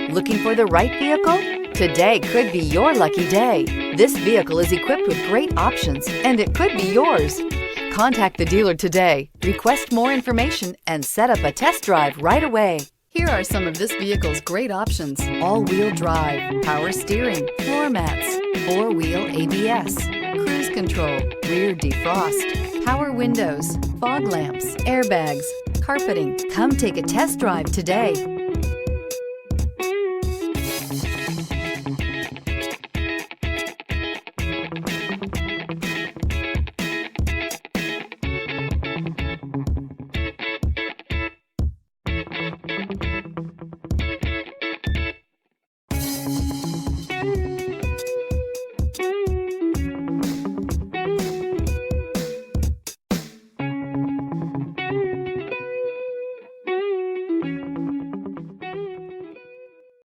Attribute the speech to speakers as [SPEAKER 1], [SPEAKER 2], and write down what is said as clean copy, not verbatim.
[SPEAKER 1] Looking for the right vehicle? Today could be your lucky day. This vehicle is equipped with great options and it could be yours. Contact the dealer today, request more information, and set up a test drive right away. Here are some of this vehicle's great options: all-wheel drive, power steering, floor mats, four-wheel ABS, cruise control, rear defrost, power windows, fog lamps, airbags, carpeting. Come take a test drive today.